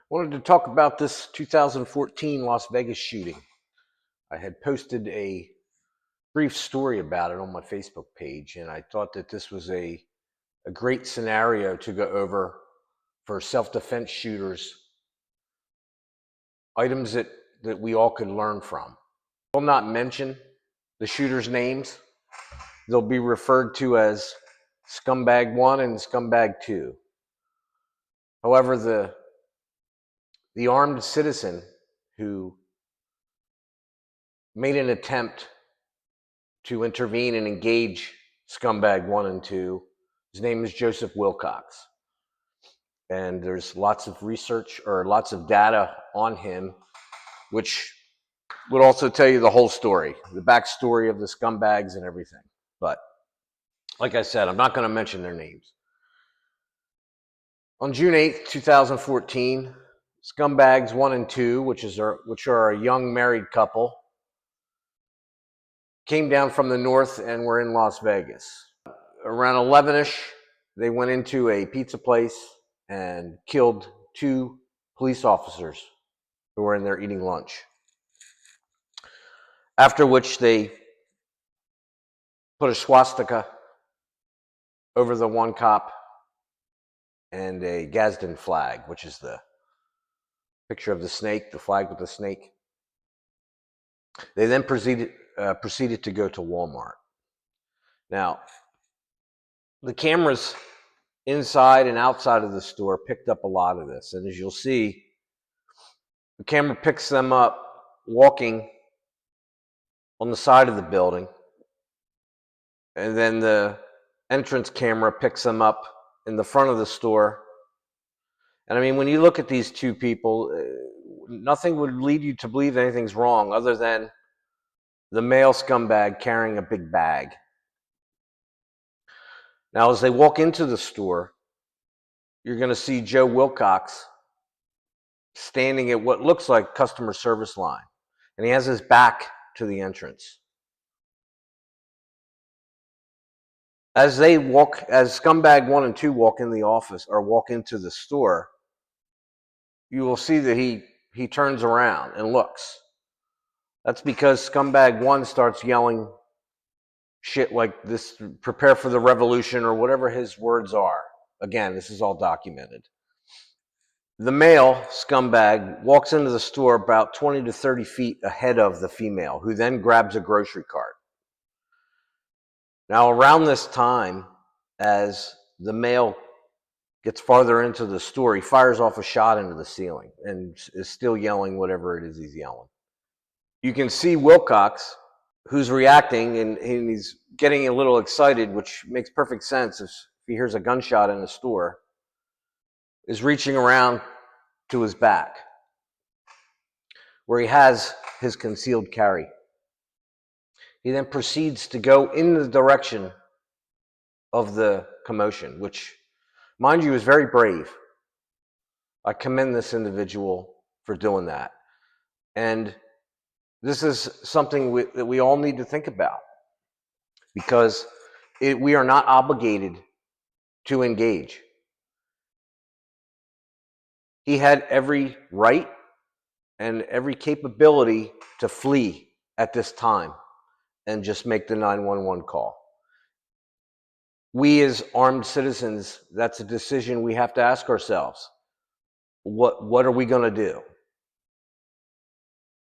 Wanted to talk about this 2014 Las Vegas shooting. I had posted a brief story about it on my Facebook page, and I thought that this was a great scenario to go over for self-defense shooters, items that we all could learn from. I will not mention the shooters' names. They'll be referred to as Scumbag 1 and Scumbag 2. However, the armed citizen who made an attempt to intervene and engage Scumbag 1 and 2. His name is Joseph Wilcox. And there's lots of research or lots of data on him, which would also tell you the whole story, the backstory of the scumbags and everything. But like I said, I'm not going to mention their names. On June 8th, 2014, Scumbags 1 and 2, which are a young married couple, came down from the north and were in Las Vegas. Around 11ish, they went into a pizza place and killed 2 police officers who were in there eating lunch. After which they put a swastika over the one cop and a Gadsden flag, which is the picture of the snake, the flag with the snake. They then proceeded to go to Walmart. Now, the cameras inside and outside of the store picked up a lot of this. And as you'll see, the camera picks them up walking on the side of the building. And then the entrance camera picks them up in the front of the store. And I mean, when you look at these 2 people, nothing would lead you to believe anything's wrong other than the male scumbag carrying a big bag. Now, as they walk into the store, you're going to see Joe Wilcox standing at what looks like customer service line. And he has his back to the entrance. As Scumbag 1 and 2 walk in the office or walk into the store, you will see that he turns around and looks. That's because Scumbag 1 starts yelling shit like this, prepare for the revolution, or whatever his words are. Again, this is all documented. The male scumbag walks into the store about 20 to 30 feet ahead of the female, who then grabs a grocery cart. Now, around this time, as the male gets farther into the store, he fires off a shot into the ceiling and is still yelling whatever it is he's yelling. You can see Wilcox, who's reacting, and he's getting a little excited, which makes perfect sense if he hears a gunshot in the store, is reaching around to his back, where he has his concealed carry. He then proceeds to go in the direction of the commotion, which, mind you, is very brave. I commend this individual for doing that. And this is something that we all need to think about, because we are not obligated to engage. He had every right and every capability to flee at this time and just make the 911 call. We as armed citizens, that's a decision we have to ask ourselves. What are we going to do?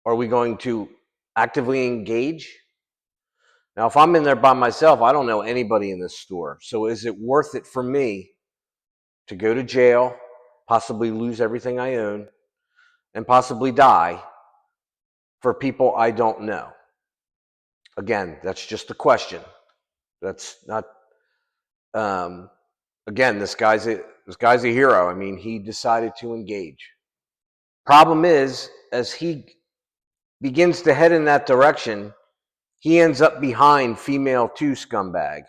Are we going to actively engage? Now, if I'm in there by myself, I don't know anybody in this store. So is it worth it for me to go to jail, possibly lose everything I own, and possibly die for people I don't know? Again, that's just a question. That's not, again, this guy's a hero. I mean, he decided to engage. Problem is, as he begins to head in that direction, he ends up behind female 2 scumbag.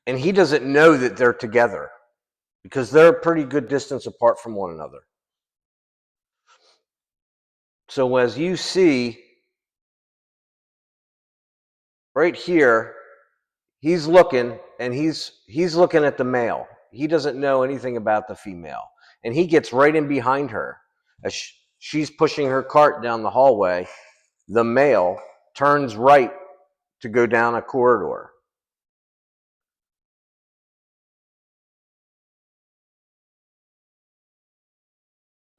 And he doesn't know that they're together, because they're a pretty good distance apart from one another. So as you see right here, he's looking, and he's looking at the male. He doesn't know anything about the female. and he gets right in behind her. As she's pushing her cart down the hallway, the male turns right to go down a corridor.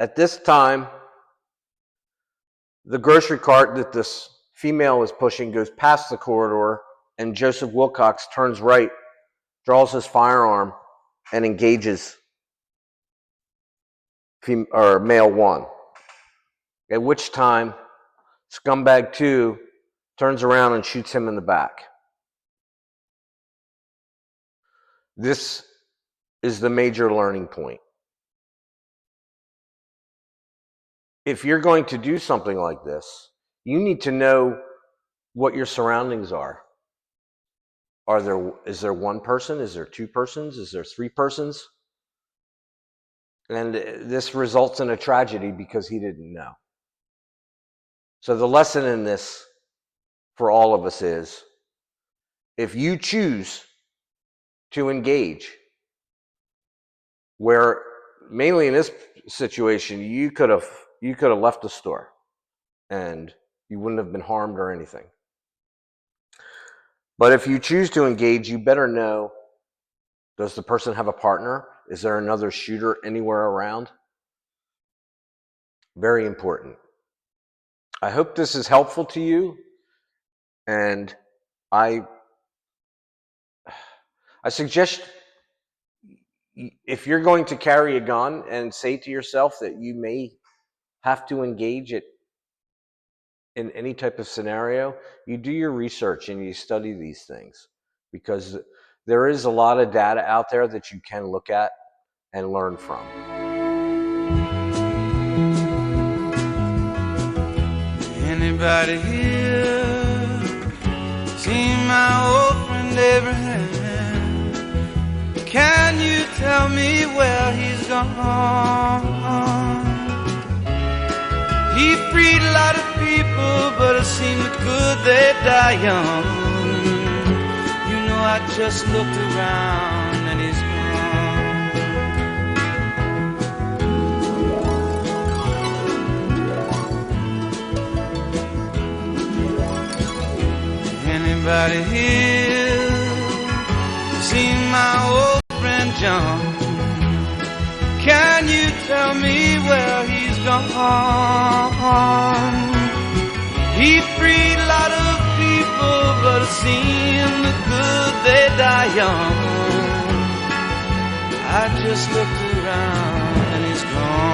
At this time, the grocery cart that this female is pushing goes past the corridor, and Joseph Wilcox turns right, draws his firearm, and engages male 1. At which time, scumbag 2 turns around and shoots him in the back. This is the major learning point. If you're going to do something like this, you need to know what your surroundings are. Is there one person? Is there 2 persons? Is there 3 persons? And this results in a tragedy because he didn't know. So the lesson in this for all of us is, if you choose to engage, where mainly in this situation, you could have left the store and you wouldn't have been harmed or anything. But if you choose to engage, you better know, does the person have a partner? Is there another shooter anywhere around? Very important. I hope this is helpful to you, and I suggest, if you're going to carry a gun and say to yourself that you may have to engage it in any type of scenario, you do your research and you study these things, because there is a lot of data out there that you can look at and learn from. Anybody here seen my old friend Abraham? Can you tell me where he's gone? He freed a lot of people, but it seemed good they die young. You know, I just looked around and he's gone. Anybody here seen my old friend John? Can you tell me where he's gone? He freed a lot of people, but it seemed good they die young. I just looked around and he's gone.